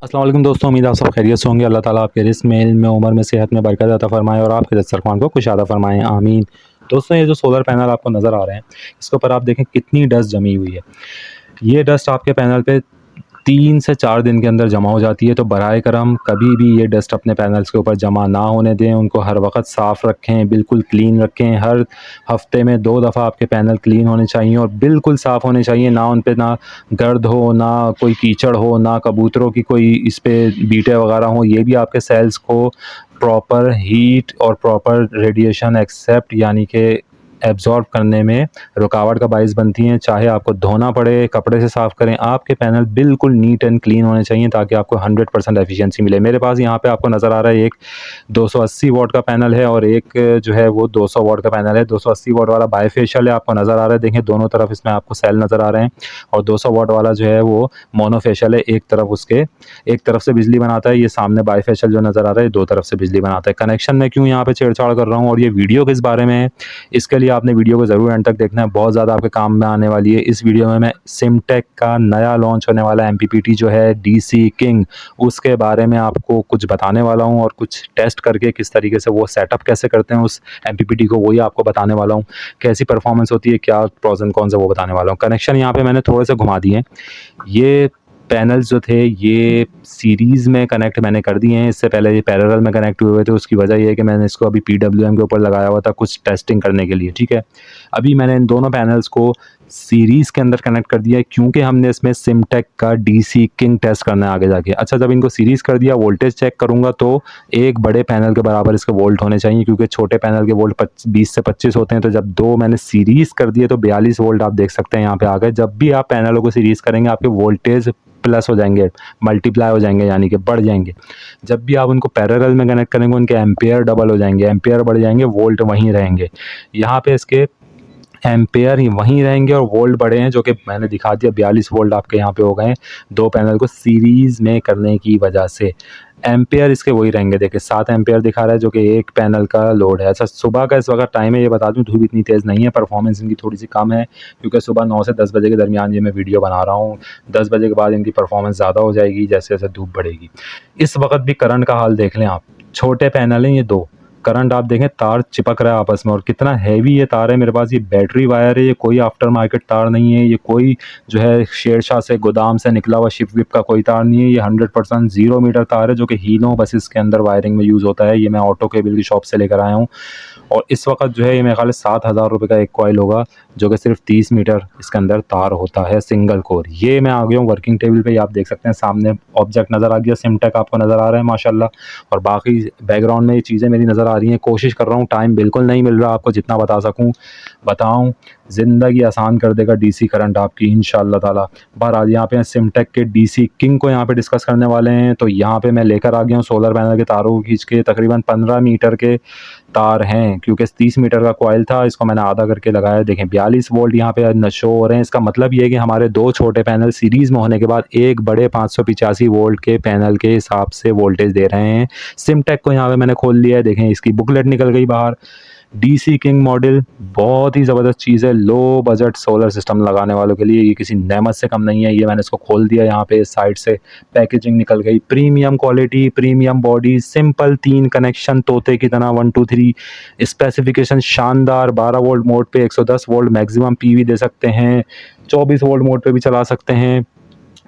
अस्सलाम वालेकुम दोस्तों, उम्मीद आप सब खैरियत से होंगे। अल्लाह ताला आपके रिस्क में, इल्म में, उम्र में, सेहत में बरकत अता फ़रमाए और आपके दस्तरख़्वान को कुशादा फ़रमाएँ, आमीन। दोस्तों, ये जो सोलर पैनल आपको नज़र आ रहे हैं, इसके ऊपर आप देखें कितनी डस्ट जमी हुई है। ये डस्ट आपके पैनल पे 3 से 4 दिन के अंदर जमा हो जाती है, तो बराए करम कभी भी ये डस्ट अपने पैनल्स के ऊपर जमा ना होने दें। उनको हर वक्त साफ़ रखें, बिल्कुल क्लीन रखें। हर हफ़्ते में 2 दफ़ा आपके पैनल क्लीन होने चाहिए और बिल्कुल साफ़ होने चाहिए। ना उन पे ना गर्द हो, ना कोई कीचड़ हो, ना कबूतरों की कोई इस पे बीटें वगैरह हों। ये भी आपके सेल्स को प्रॉपर हीट और प्रॉपर रेडिएशन एक्सेप्ट यानी कि एब्ज़ॉर्ब करने में रुकावट का बाइस बनती हैं। चाहे आपको धोना पड़े, कपड़े से साफ़ करें, आपके पैनल बिल्कुल नीट एंड क्लीन होने चाहिए ताकि आपको 100% एफिशिएंसी मिले। मेरे पास यहाँ पे आपको नज़र आ रहा है एक 280 वाट का पैनल है और एक जो है वो 200 वाट का पैनल है। 280 वाट वाला बाईफेशियल है, आपको नज़र आ रहा है। देखें दोनों तरफ इसमें आपको सेल नज़र आ रहे हैं और 200 वाट वाला जो है वो मोनोफेशियल है। एक तरफ से बिजली बनाता है। ये सामने बाईफेशियल जो नज़र आ रहा है 2 तरफ से बिजली बनाता है। कनेक्शन में क्यों यहाँ पे छेड़छाड़ कर रहा हूँ और ये वीडियो किस बारे में है, इसके लिए आपने वीडियो को ज़रूर एंड तक देखना है। बहुत ज़्यादा आपके काम में आने वाली है। इस वीडियो में मैं सिमटेक का नया लॉन्च होने वाला एमपीपीटी जो है डीसी किंग, उसके बारे में आपको कुछ बताने वाला हूँ और कुछ टेस्ट करके किस तरीके से वो सेटअप कैसे करते हैं उस एमपीपीटी को, वही आपको बताने वाला हूँ। कैसी परफॉर्मेंस होती है, क्या प्रोस एंड कॉन्स है, वो बताने वाला हूँ। कनेक्शन यहाँ पे मैंने थोड़े से घुमा दिए। ये पैनल्स जो थे ये सीरीज़ में कनेक्ट मैंने कर दिए हैं। इससे पहले ये पैरेलल में कनेक्ट हुए थे। उसकी वजह ये है कि मैंने इसको अभी पीडब्ल्यूएम के ऊपर लगाया हुआ था कुछ टेस्टिंग करने के लिए, ठीक है। अभी मैंने इन दोनों पैनल्स को सीरीज़ के अंदर कनेक्ट कर दिया है क्योंकि हमने इसमें सिमटेक का डीसी किंग टेस्ट करना है आगे जाके। अच्छा, जब इनको सीरीज़ कर दिया, वोल्टेज चेक करूँगा तो एक बड़े पैनल के बराबर इसके वोल्ट होने चाहिए क्योंकि छोटे पैनल के वोल्ट 20 से 25 होते हैं। तो जब 2 मैंने सीरीज़ कर दिए तो 42 वोल्ट आप देख सकते हैं यहाँ पे आ गए। जब भी आप पैनलों को सीरीज़ करेंगे आपके वोल्टेज प्लस हो जाएंगे, मल्टीप्लाई हो जाएंगे, यानी कि बढ़ जाएंगे। जब भी आप उनको पैरेलल में कनेक्ट करेंगे उनके एम्पेयर डबल हो जाएंगे, एम्पेयर बढ़ जाएंगे, वोल्ट वहीं रहेंगे। यहाँ पे इसके एम्पेयर ही वहीं रहेंगे और वोल्ट बढ़े हैं, जो कि मैंने दिखा दिया। 42 वोल्ट आपके यहाँ पे हो गए हैं 2 पैनल को सीरीज़ में करने की वजह से। एम्पेयर इसके वही रहेंगे, देखिए 7 एम्पेयर दिखा रहा है जो कि एक पैनल का लोड है। अच्छा, सुबह का इस वक्त टाइम है, ये बता दूं धूप इतनी तेज़ नहीं है, परफॉर्मेंस इनकी थोड़ी सी कम है क्योंकि सुबह 9 से 10 बजे के दरमियान ये मैं वीडियो बना रहा हूँ। 10 बजे के बाद इनकी परफॉर्मेंस ज़्यादा हो जाएगी जैसे जैसे धूप बढ़ेगी। इस वक्त भी करंट का हाल देख लें आप, छोटे पैनल हैं ये 2, करंट आप देखें तार चिपक रहा है आपस में और कितना हैवी ये तार है। मेरे पास ये बैटरी वायर है, ये कोई आफ्टर मार्केट तार नहीं है, ये कोई जो है शेरशाह से गोदाम से निकला हुआ शिप विप का कोई तार नहीं है। ये 100% 0 मीटर तार है जो कि हीनो बसेस के अंदर वायरिंग में यूज़ होता है। ये मैं ऑटो केबल की शॉप से लेकर आया हूँ और इस वक्त जो है ये मेरे ख्याल 7,000 रुपये का एक कॉइल होगा जो कि सिर्फ 30 मीटर इसके अंदर तार होता है, सिंगल कोर। ये मैं आ गया हूँ वर्किंग टेबल पे, आप देख सकते हैं सामने ऑब्जेक्ट नज़र आ गया, सिमटेक आपको नज़र आ रहा है माशाल्लाह, और बाकी बैकग्राउंड में ये चीज़ें मेरी नज़र आ रही हैं। कोशिश कर रहा हूँ, टाइम बिल्कुल नहीं मिल रहा आपको जितना बता सकूँ बताऊँ। ज़िंदगी आसान कर देगा डीसी करंट आपकी इंशाअल्लाह ताला। बहरहाल यहाँ पे सिमटेक के डीसी किंग को यहाँ पे डिस्कस करने वाले हैं। तो यहाँ पे मैं लेकर आ गया हूँ सोलर पैनल के तारों को खींच के, तकरीबन 15 मीटर के तार हैं क्योंकि 30 मीटर का कॉइल था, इसको मैंने आधा करके लगाया। देखें 42 वोल्ट यहाँ पे नशो हो रहे हैं। इसका मतलब ये है कि हमारे 2 छोटे पैनल सीरीज़ में होने के बाद एक बड़े 585 वोल्ट के पैनल के हिसाब से वोल्टेज दे रहे हैं। सिमटेक को यहाँ पे मैंने खोल लिया है, देखें इसकी बुकलेट निकल गई बाहर। डीसी किंग मॉडल बहुत ही ज़बरदस्त चीज़ है लो बजट सोलर सिस्टम लगाने वालों के लिए, ये किसी नेमत से कम नहीं है। ये मैंने इसको खोल दिया, यहाँ पे साइड से पैकेजिंग निकल गई। Premium quality, premium body, simple 3 connection तोते की तरह 1 2 3। स्पेसिफिकेशन शानदार, 12 वोल्ट मोड पे 110 वोल्ट मैक्सिमम पीवी दे सकते हैं, 24 वोल्ट मोड पे भी चला सकते हैं।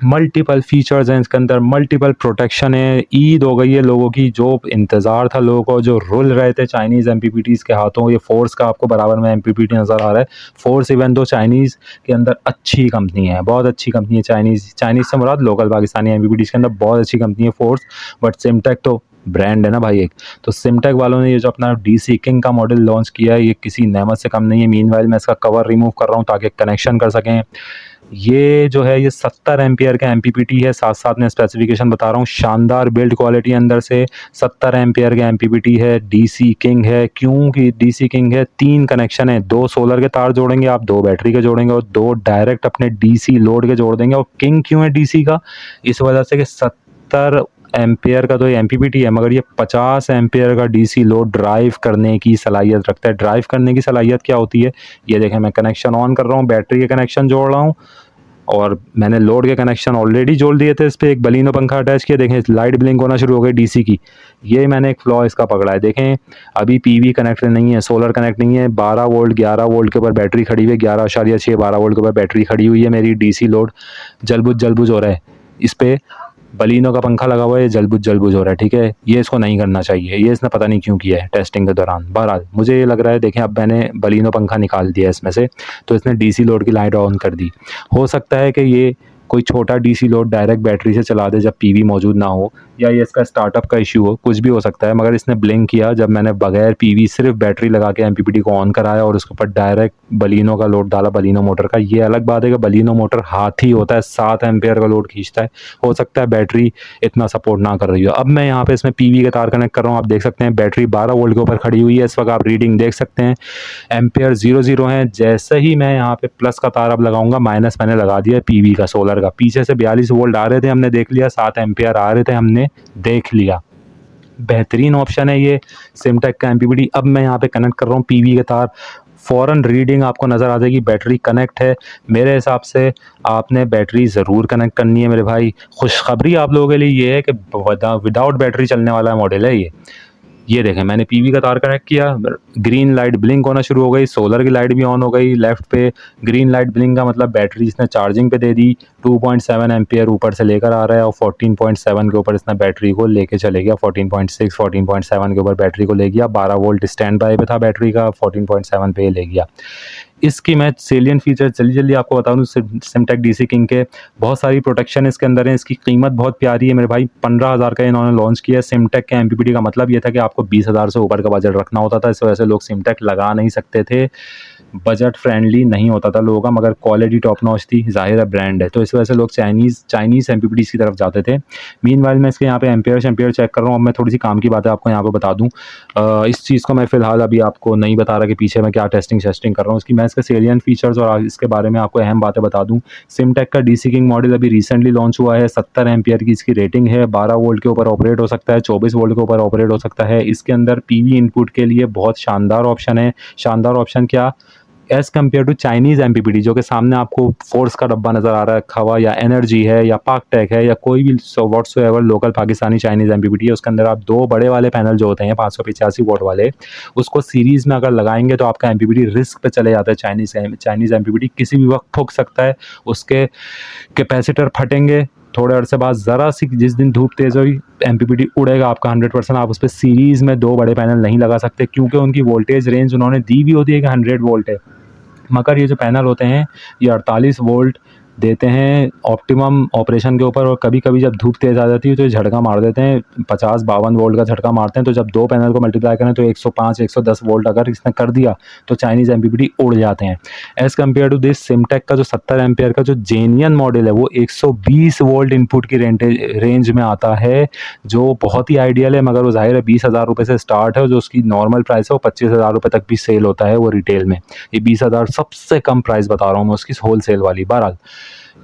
मल्टीपल फीचर्स हैं इसके अंदर, मल्टीपल प्रोटेक्शन है। ईद हो गई है लोगों की, जो इंतज़ार था लोगों को, जो रुल रहे थे चाइनीज़ एमपीपीटीज़ के हाथों। ये फोर्स का आपको बराबर में एमपीपीटी नज़र आ रहा है। फोर्स इवन दो चाइनीज़ के अंदर अच्छी कंपनी है, बहुत अच्छी कंपनी है। चाइनीज़ से मुराद लोकल पाकिस्तानी एमपीपीटीज़ के अंदर बहुत अच्छी कंपनी है फोर्स। बट सिमटेक तो ब्रांड है ना भाई एक। तो सिमटेक वालों ने ये जो अपना डीसी किंग का मॉडल लॉन्च किया है ये किसी नेमत से कम नहीं है। मीनवाइल मैं इसका कवर रिमूव कर रहा हूँ ताकि कनेक्शन कर सकें। ये जो है ये 70 एम्पियर का एमपीपीटी है, साथ साथ मैं स्पेसिफिकेशन बता रहा हूँ। शानदार बिल्ड क्वालिटी अंदर से, 70 एम्पियर का एमपीपीटी है, डीसी किंग है। क्योंकि डीसी किंग है, 3 कनेक्शन है, 2 सोलर के तार जोड़ेंगे आप, 2 बैटरी के जोड़ेंगे और 2 डायरेक्ट अपने डीसी लोड के जोड़ देंगे। और किंग क्यों है डीसी का, इस वजह से कि 70 एम्पेयर का तो ये एमपीपीटी है मगर ये 50 एम्पेयर का डीसी लोड ड्राइव करने की सलाहियत रखता है। ड्राइव करने की सलाहियत क्या होती है, ये देखें मैं कनेक्शन ऑन कर रहा हूँ, बैटरी के कनेक्शन जोड़ रहा हूँ और मैंने लोड के कनेक्शन ऑलरेडी जोड़ दिए थे इस पर, एक बलिनो पंखा अटैच किया, देखें लाइट ब्लिंक होना शुरू हो गई डीसी की। ये मैंने एक फ्लॉ इसका पकड़ा है, देखें अभी पीवी कनेक्ट नहीं है, सोलर कनेक्ट नहीं है। 12 वोल्ट 11 वोल्ट के ऊपर बैटरी खड़ी हुई है, 11.6 12 वोल्ट के ऊपर बैटरी खड़ी हुई है मेरी। डीसी लोड जलबुझ हो रहा है, इस पर बलिनो का पंखा लगा हुआ है, ये जलबुझ हो रहा है, ठीक है। ये इसको नहीं करना चाहिए, ये इसने पता नहीं क्यों किया है टेस्टिंग के दौरान। बहरहाल मुझे ये लग रहा है, देखें अब मैंने बलिनो पंखा निकाल दिया इसमें से, तो इसने डीसी लोड की लाइट ऑन कर दी। हो सकता है कि ये कोई छोटा डीसी लोड डायरेक्ट बैटरी से चला दे जब पीवी मौजूद ना हो, या ये इसका स्टार्टअप का इशू हो, कुछ भी हो सकता है। मगर इसने ब्लिंक किया जब मैंने बगैर पीवी सिर्फ बैटरी लगा के एमपीपीटी को ऑन कराया और उसके ऊपर डायरेक्ट बलिनो का लोड डाला, बलिनो मोटर का। ये अलग बात है कि बलिनो मोटर हाथी होता है, 7 एम्पेयर का लोड खींचता है, हो सकता है बैटरी इतना सपोर्ट ना कर रही हो। अब मैं यहाँ पे इसमें पीवी के तार कनेक्ट कर रहा हूँ, आप देख सकते हैं बैटरी 12 वोल्ट के ऊपर खड़ी हुई है इस वक्त, आप रीडिंग देख सकते हैं, एम्पेयर 00 है। जैसे ही मैं यहाँ पे प्लस का तार अब लगाऊंगा, माइनस मैंने लगा दिया पीवी का, सोलर का। पीछे से 42 वोल्ट आ रहे थे, हमने देख लिया, 7 एम्पेयर आ रहे थे, हमने देख लिया। बेहतरीन ऑप्शन है ये सिमटेक का एमपीपीटी। अब मैं यहाँ पे कनेक्ट कर रहा हूँ पीवी के तार, फ़ौरन रीडिंग आपको नज़र आ जाएगी, बैटरी कनेक्ट है। मेरे हिसाब से आपने बैटरी ज़रूर कनेक्ट करनी है मेरे भाई। खुशखबरी आप लोगों के लिए ये है कि विदाउट बैटरी चलने वाला मॉडल है ये देखें मैंने पीवी का तार कनेक्ट किया, ग्रीन लाइट ब्लिंक होना शुरू हो गई, सोलर की लाइट भी ऑन हो गई। लेफ़्ट पे ग्रीन लाइट ब्लिंक का मतलब बैटरी इसने चार्जिंग पे दे दी। 2.7 एम्पियर ऊपर से लेकर आ रहा है और 14.7 के ऊपर इसने बैटरी को लेके चले गया, 14.6 14.7 के ऊपर बैटरी को ले गया। 12 वोल्ट स्टैंड बाय पे था बैटरी का, 14.7 पे ले गया। इसकी मैं सेलियंट फीचर जल्दी आपको बता दूँ सिमटेक डीसी किंग के। बहुत सारी प्रोटेक्शन इसके अंदर है, इसकी कीमत बहुत प्यारी है मेरे भाई, 15,000 का इन्होंने लॉन्च किया है। सिमटेक के एमपीपीटी का मतलब ये था कि आपको 20,000 से ऊपर का बजट रखना होता था, इस वजह से लोग सिमटेक लगा नहीं सकते थे, बजट फ्रेंडली नहीं होता था लोगों का। मगर क्वालिटी टॉप नॉच थी, जाहिर है ब्रांड है, तो इस वजह से लोग चाइनीज़ एमपीपीटी की तरफ जाते थे। मीनवाइल मैं इसके यहाँ पे एम्पेयर चेक कर रहा हूँ। अब मैं थोड़ी सी काम की बातें आपको यहाँ पे बता दूँ। इस चीज़ को मैं फ़िलहाल अभी आपको नहीं बता रहा कि पीछे मैं क्या टेस्टिंग कर रहा हूँ इसकी। मैं इसके सेलियंट फीचर्स और इसके बारे में आपको अहम बातें बता दूँ। सिमटेक का डीसी किंग मॉडल अभी रिसेंटली लॉन्च हुआ है, 70 एम्पियर की इसकी रेटिंग है, 12 वोल्ट के ऊपर ऑपरेट हो सकता है, 24 वोल्ट के ऊपर ऑपरेट हो सकता है। इसके अंदर पीवी इनपुट के लिए बहुत शानदार ऑप्शन है। शानदार ऑप्शन क्या, as compare to Chinese MPPT, जो कि सामने आपको फोर्स का डब्बा नज़र आ रहा है रखा हुआ, या एनर्जी है, या पाकटेक है, या कोई भी whatsoever local Pakistani Chinese MPPT है, उसके अंदर आप 2 बड़े वाले पैनल जो होते हैं 585 वोट वाले, उसको सीरीज़ में अगर लगाएंगे तो आपका एमपीपीटी रिस्क पे चले जाता है। चाइनीज़ एमपीपीटी किसी भी वक्त फूक सकता है, उसके कैपेसिटर फटेंगे, थोड़े अरसे बाद ज़रा सी जिस दिन धूप तेज़ हुई एमपीपीटी उड़ेगा आपका 100%। आप उस पर सीरीज़ में 2 बड़े पैनल नहीं लगा सकते, क्योंकि उनकी वोल्टेज रेंज उन्होंने दी भी होती है कि 100 वोल्ट है। मगर ये जो पैनल होते हैं ये 48 वोल्ट देते हैं ऑप्टिमम ऑपरेशन के ऊपर, और कभी कभी जब धूप तेज़ आ जाती है तो ये झटका मार देते हैं, 50-52 वोल्ट का झटका मारते हैं। तो जब 2 पैनल को मल्टीप्लाई करें तो 105-110 वोल्ट अगर इसने कर दिया तो चाइनीज़ एमपीपीटी उड़ जाते हैं। एज़ कम्पेयर टू दिस सिमटेक का जो 70 एम्पियर का जो जेनियन मॉडल है वो 120 वोल्ट इनपुट की रेंज में आता है, जो बहुत ही आइडियल है। मगर वो ज़ाहिर है 20,000 रुपये से स्टार्ट है, जो उसकी नॉर्मल प्राइस है वो 25,000 रुपये तक भी सेल होता है वो रिटेल में। ये 20,000 सबसे कम प्राइस बता रहा हूँ मैं उसकी होल सेल वाली। बहरहाल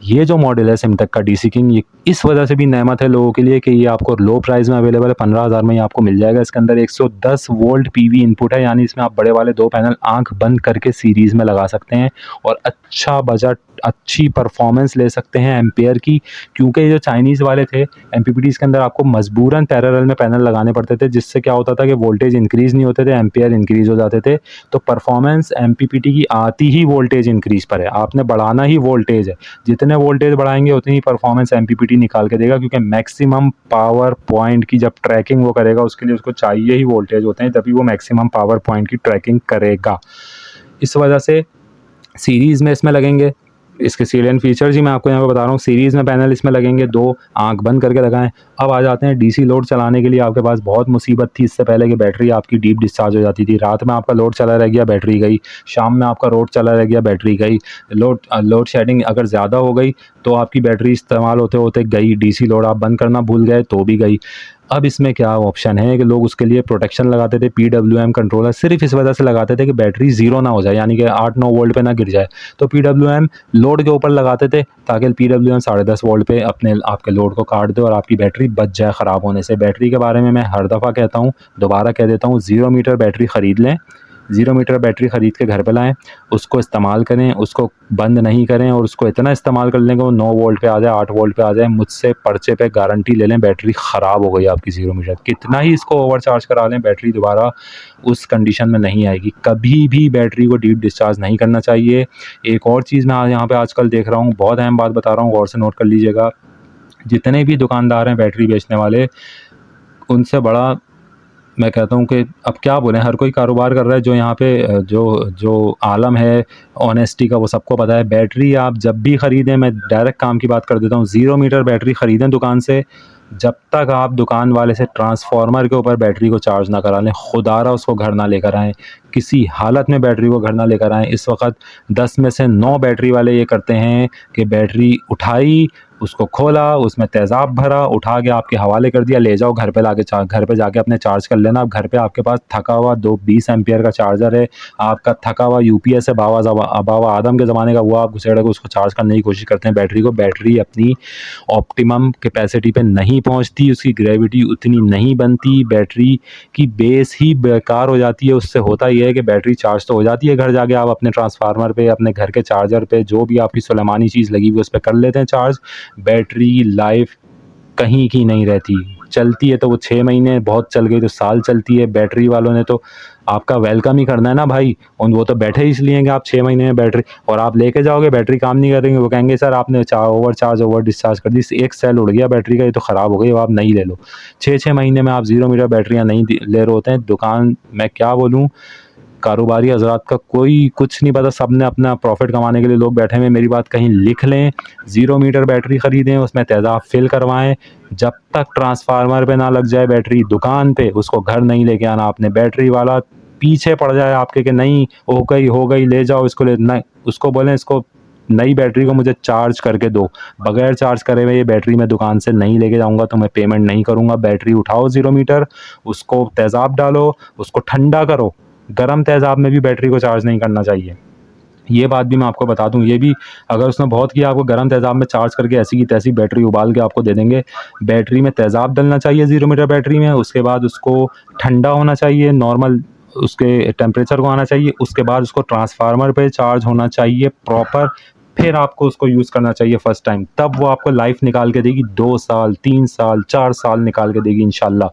ये जो मॉडल है सिमटेक का डीसी किंग, ये इस वजह से भी नेमत है लोगों के लिए कि ये आपको लो प्राइस में अवेलेबल है, 15,000 में ही आपको मिल जाएगा। इसके अंदर 110 वोल्ट पीवी इनपुट है, यानी इसमें आप बड़े वाले 2 पैनल आंख बंद करके सीरीज़ में लगा सकते हैं और अच्छा बजट, अच्छी परफॉर्मेंस ले सकते हैं एम्पेयर की। क्योंकि ये जो चाइनीज़ वाले थे एमपीपीटीज़ के अंदर आपको मजबूरन पैरेलल में पैनल लगाने पड़ते थे, जिससे क्या होता था कि वोल्टेज इंक्रीज़ नहीं होते थे, एम्पेयर इंक्रीज़ हो जाते थे। तो परफॉर्मेंस एमपीपीटी की आती ही वोल्टेज इंक्रीज़ पर है, आपने बढ़ाना ही वोल्टेज है, जितने वोल्टेज बढ़ाएंगे उतनी ही परफॉर्मेंस एमपीपीटी निकाल के देगा। क्योंकि मैक्सिमम पावर पॉइंट की जब ट्रैकिंग वो करेगा उसके लिए उसको चाहिए ही वोल्टेज होते हैं, तभी वो मैक्सिमम पावर पॉइंट की ट्रैकिंग करेगा। इस वजह से सीरीज़ में इसमें लगेंगे, इसके सेलियंट फीचर्स ही मैं आपको यहाँ पे बता रहा हूँ। सीरीज़ में पैनल इसमें लगेंगे 2, आंख बंद करके लगाएं। अब आ जाते हैं डीसी लोड चलाने के लिए। आपके पास बहुत मुसीबत थी इससे पहले कि बैटरी आपकी डीप डिस्चार्ज हो जाती थी, रात में आपका लोड चला रह गया बैटरी गई, शाम में आपका लोड चला रह गया बैटरी गई। लोड शेडिंग अगर ज़्यादा हो गई तो आपकी बैटरी इस्तेमाल होते होते गई, डीसी लोड आप बंद करना भूल गए तो भी गई। अब इसमें क्या ऑप्शन है कि लोग उसके लिए प्रोटेक्शन लगाते थे, PWM कंट्रोलर, सिर्फ इस वजह से लगाते थे कि बैटरी ज़ीरो ना हो जाए, यानी कि 8-9 वोल्ट पे ना गिर जाए। तो PWM लोड के ऊपर लगाते थे ताकि PWM 10.5 वोल्ट पे आपके लोड को काट दे और आपकी बैटरी बच जाए ख़राब होने से। बैटरी के बारे में मैं हर दफ़ा कहता हूँ, दोबारा कह देता हूँ, 0 मीटर बैटरी ख़रीद लें, 0 मीटर बैटरी ख़रीद के घर पे लाएँ, उसको इस्तेमाल करें, उसको बंद नहीं करें और उसको इतना इस्तेमाल कर लें कि वो 9 वोल्ट पे आ जाए, 8 वोल्ट पे आ जाए। मुझसे पर्चे पे गारंटी ले लें, बैटरी ख़राब हो गई आपकी 0 मीटर, कितना ही इसको ओवर चार्ज करा लें, बैटरी दोबारा उस कंडीशन में नहीं आएगी। कभी भी बैटरी को डीप डिस्चार्ज नहीं करना चाहिए। एक और चीज़ मैं यहाँ पे आजकल देख रहा हूँ, बहुत अहम बात बता रहा हूँ, गौर से नोट कर लीजिएगा। जितने भी दुकानदार हैं बैटरी बेचने वाले, उनसे बड़ा मैं कहता हूँ कि अब क्या बोलें, हर कोई कारोबार कर रहा है। जो यहाँ पे जो आलम है ऑनेस्टी का, वो सबको पता है। बैटरी आप जब भी ख़रीदें, मैं डायरेक्ट काम की बात कर देता हूँ, 0 मीटर बैटरी ख़रीदें दुकान से, जब तक आप दुकान वाले से ट्रांसफार्मर के ऊपर बैटरी को चार्ज ना करा लें, खुदारा उसको घर ना लेकर आएँ, किसी हालत में बैटरी को घर ना लेकर आएँ। इस वक्त 10 में से 9 बैटरी वाले ये करते हैं कि बैटरी उठाई, उसको खोला, उसमें तेज़ाब भरा, उठा के आपके हवाले कर दिया, ले जाओ घर पे लाके घर पे जाके अपने चार्ज कर लेना। अब घर पे आपके पास थका हुआ 20 एम्पियर का चार्जर है, आपका थका हुआ यूपीएस है बाबा आदम के ज़माने का, वो आप घुसेड़ के उसको चार्ज करने की कोशिश करते हैं बैटरी को। बैटरी अपनी ऑप्टिमम कैपेसिटी पे नहीं पहुंचती, उसकी ग्रेविटी उतनी नहीं बनती, बैटरी की बेस ही बेकार हो जाती है। उससे होता ये है कि बैटरी चार्ज तो हो जाती है, घर जाके आप अपने ट्रांसफार्मर पे, अपने घर के चार्जर पे, जो भी आपकी सुलेमानी चीज़ लगी हुई उस पर कर लेते हैं चार्ज। बैटरी की लाइफ कहीं की नहीं रहती, चलती है तो वो 6 महीने, बहुत चल गई तो साल चलती है। बैटरी वालों ने तो आपका वेलकम ही करना है ना भाई, और वो तो बैठे इसलिए हैं कि आप 6 महीने में बैटरी, और आप लेके जाओगे बैटरी काम नहीं करेंगे, वो कहेंगे सर आपने ओवर डिस्चार्ज कर दी, एक सेल उड़ गया बैटरी का, ये तो ख़राब हो गई, अब आप नहीं ले लो। 6-6 महीने में आप 0 मीटर बैटरियाँ नहीं ले रहे होते हैं। दुकान मैं क्या बोलूँ, कारोबारी हज़रात का कोई कुछ नहीं पता, सब ने अपना प्रॉफिट कमाने के लिए लोग बैठे हुए। मेरी बात कहीं लिख लें, 0 मीटर बैटरी ख़रीदें, उसमें तेज़ाब फिल करवाएं, जब तक ट्रांसफार्मर पे ना लग जाए बैटरी दुकान पे, उसको घर नहीं लेके आना आपने। बैटरी वाला पीछे पड़ जाए आपके कि नहीं हो गई ले जाओ इसको, ले नहीं, उसको बोलें इसको नई बैटरी को मुझे चार्ज करके दो, बगैर चार्ज करे हुए ये बैटरी मैं दुकान से नहीं लेके जाऊंगा, तो मैं पेमेंट नहीं करूंगा। बैटरी उठाओ 0 मीटर, उसको तेज़ाब डालो, उसको ठंडा करो, गर्म तेज़ाब में भी बैटरी को चार्ज नहीं करना चाहिए। ये बात भी मैं आपको बता दूं, ये भी अगर उसने बहुत किया, आपको गर्म तेज़ाब में चार्ज करके ऐसी की तैसी बैटरी उबाल के आपको दे देंगे। बैटरी में तेज़ाब डलना चाहिए 0 मीटर बैटरी में, उसके बाद उसको ठंडा होना चाहिए, नॉर्मल उसके टेम्परेचर को आना चाहिए, उसके बाद उसको ट्रांसफार्मर पे चार्ज होना चाहिए प्रॉपर, फिर आपको उसको यूज़ करना चाहिए फर्स्ट टाइम, तब वो आपको लाइफ निकाल के देगी, 2 साल 3 साल 4 साल निकाल के देगी इंशाल्लाह,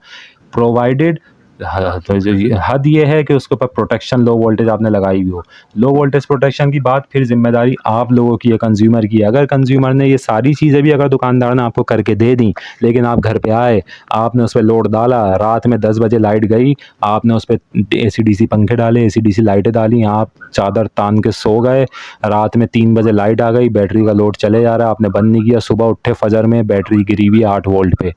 प्रोवाइडेड तो हद ये है कि उसके ऊपर प्रोटेक्शन लो वोल्टेज आपने लगाई हुई हो। लो वोल्टेज प्रोटेक्शन की बात फिर जिम्मेदारी आप लोगों की है, कंज्यूमर की है। अगर कंज्यूमर ने ये सारी चीज़ें भी अगर दुकानदार ने आपको करके दे दी, लेकिन आप घर पे आए, आपने उस पर लोड डाला, रात में 10 बजे लाइट गई, आपने उस पर AC/DC पंखे डाले, AC/DC लाइटें डाली, आप चादर तान के सो गए, रात में 3 बजे लाइट आ गई, बैटरी का लोड चले जा रहा है, आपने बंद नहीं किया, सुबह उठे फजर में बैटरी गिरी हुई 8 वोल्ट पे,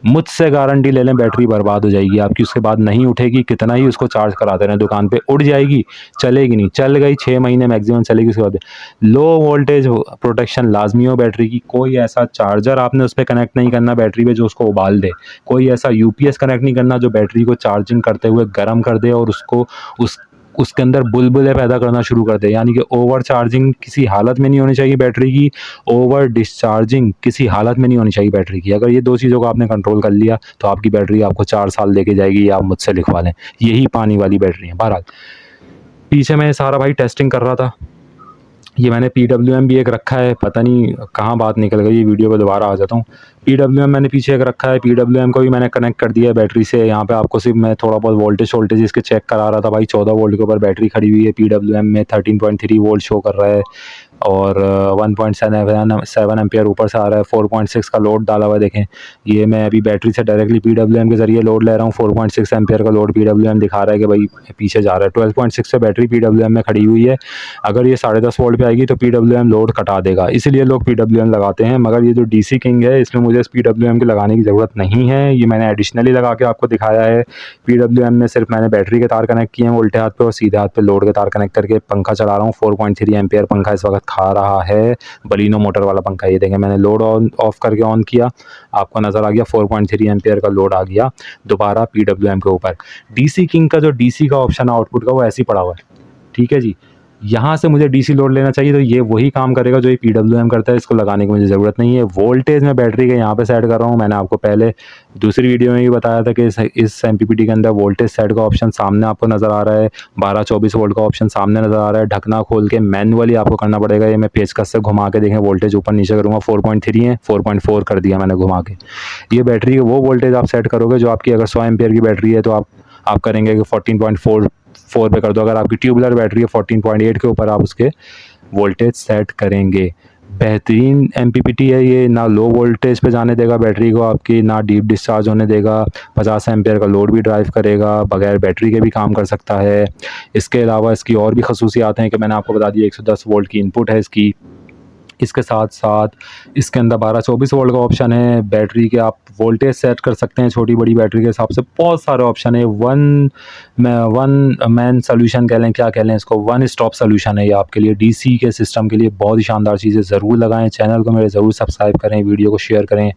मुझसे गारंटी ले लें बैटरी बर्बाद हो जाएगी आपकी। उसके बाद नहीं उठेगी, कितना ही उसको चार्ज कराते रहें दुकान पे, उड़ जाएगी, चलेगी नहीं, चल गई 6 महीने मैक्सिमम चलेगी, उसके बाद लो वोल्टेज प्रोटेक्शन लाजमी हो बैटरी की। कोई ऐसा चार्जर आपने उस पर कनेक्ट नहीं करना बैटरी पे जो उसको उबाल दे, कोई ऐसा UPS कनेक्ट नहीं करना जो बैटरी को चार्जिंग करते हुए गर्म कर दे और उसको उसके अंदर बुलबुले पैदा करना शुरू कर दे। यानी कि ओवर चार्जिंग किसी हालत में नहीं होनी चाहिए बैटरी की, ओवर डिस्चार्जिंग किसी हालत में नहीं होनी चाहिए बैटरी की। अगर ये 2 चीज़ों को आपने कंट्रोल कर लिया तो आपकी बैटरी आपको 4 साल लेके जाएगी, या आप मुझसे लिखवा लें, यही पानी वाली बैटरी है। बहरहाल पीछे मैं सारा भाई टेस्टिंग कर रहा था, ये मैंने PWM भी एक रखा है, पता नहीं कहाँ बात निकल गई, वीडियो पे दोबारा आ जाता हूँ। PWM मैंने पीछे एक रखा है, PWM को भी मैंने कनेक्ट कर दिया है बैटरी से। यहाँ पे आपको सिर्फ मैं थोड़ा बहुत वोल्टेज इसके चेक करा रहा था भाई। 14 वोल्ट के ऊपर बैटरी खड़ी हुई है, PWM में 13.3 वोल्ट शो कर रहा है और 1.7 एम्पियर ऊपर से आ रहा है, 4.6 का लोड डाला हुआ है। देखें ये मैं अभी बैटरी से डायरेक्टली PWM के ज़रिए लोड ले रहा हूँ, 4.6 एम्पियर का लोड PWM दिखा रहा है कि भाई पीछे जा रहा है। 12.6 से बैटरी PWM में खड़ी हुई है, अगर ये 10.5 वोल्ट पे आएगी तो PWM लोड कटा देगा, इसलिए लोग PWM लगाते हैं। मगर ये जो DC किंग है इसमें मुझे इस PWM के लगाने की ज़रूरत नहीं है, ये मैंने एडिशनली लगा के आपको दिखाया है। PWM में सिर्फ मैंने बैटरी के तार कनेक्ट किए हैं उल्टे हाथ पे, और सीधे हाथ पे लोड के तार कनेक्ट करके पंखा चला रहा हूँ। 4.3 एम्पियर पंखा इस वक्त खा रहा है, बलिनो मोटर वाला पंखा। ये देखें मैंने लोड ऑफ करके ऑन किया, आपको नज़र आ गया 4.3 एम्पियर का लोड आ गया दोबारा PWM के ऊपर। DC किंग का जो DC का ऑप्शन है आउटपुट का, वो ऐसे ही पड़ा हुआ है, ठीक है जी। यहाँ से मुझे डीसी लोड लेना चाहिए, तो ये वही काम करेगा जो ये पीडब्ल्यूएम करता है। इसको लगाने की मुझे ज़रूरत नहीं है। वोल्टेज मैं बैटरी के यहाँ पे सेट कर रहा हूँ। मैंने आपको पहले दूसरी वीडियो में भी बताया था कि इस एमपीपीटी के अंदर वोल्टेज सेट का ऑप्शन सामने आपको नज़र आ रहा है, 12-24 वोल्ट का ऑप्शन सामने नज़र आ रहा है। ढकना खोल के मैनुअली आपको करना पड़ेगा। ये मैं पेचकस से घुमा के देखें वोल्टेज ऊपर नीचे करूँगा, 4.3 है, 4.4 कर दिया मैंने घुमा के। ये बैटरी के वो वोल्टेज आप सेट करोगे जो आपकी अगर 100 एम्पियर की बैटरी है तो आप करेंगे कि 14.4 पे कर दो। अगर आपकी ट्यूबुलर बैटरी है 14.8 के ऊपर आप उसके वोल्टेज सेट करेंगे। बेहतरीन एमपीपीटी है ये, ना लो वोल्टेज पे जाने देगा बैटरी को आपकी, ना डीप डिस्चार्ज होने देगा। 50 एम्पियर का लोड भी ड्राइव करेगा, बगैर बैटरी के भी काम कर सकता है। इसके अलावा इसकी और भी खसूसियात हैं कि मैंने आपको बता दिया। 110 वोल्ट की इनपुट है इसकी। इसके साथ साथ इसके अंदर 12-24 वोल्ट का ऑप्शन है। बैटरी के आप वोल्टेज सेट कर सकते हैं छोटी बड़ी बैटरी के हिसाब से। बहुत सारे ऑप्शन है। वन मैन सोल्यूशन कह लें, क्या कह लें इसको, वन स्टॉप सोल्यूशन है ये आपके लिए, डीसी के सिस्टम के लिए बहुत ही शानदार चीज़ है। ज़रूर लगाएं, चैनल को मेरे ज़रूर सब्सक्राइब करें, वीडियो को शेयर करें,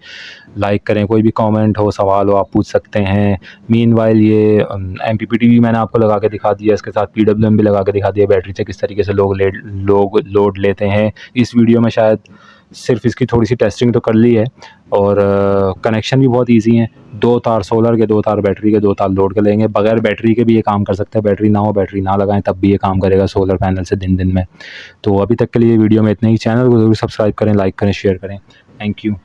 लाइक करें। कोई भी कमेंट हो, सवाल हो, आप पूछ सकते हैं। मीनवाइल ये एमपीपीटी भी मैंने आपको लगा के दिखा दिया, इसके साथ पीडब्ल्यूएम भी लगा के दिखा दिया बैटरी से किस तरीके से लोग लोड लेते हैं। इस वीडियो में शायद सिर्फ इसकी थोड़ी सी टेस्टिंग तो कर ली है, और कनेक्शन भी बहुत इजी हैं। 2 तार सोलर के, 2 तार बैटरी के, 2 तार लोड के लेंगे। बगैर बैटरी के भी ये काम कर सकते हैं। बैटरी ना हो, बैटरी ना लगाएं, तब भी ये काम करेगा सोलर पैनल से दिन में। तो अभी तक के लिए वीडियो में इतना ही। चैनल को ज़रूर सब्सक्राइब करें, लाइक करें, शेयर करें। Thank you.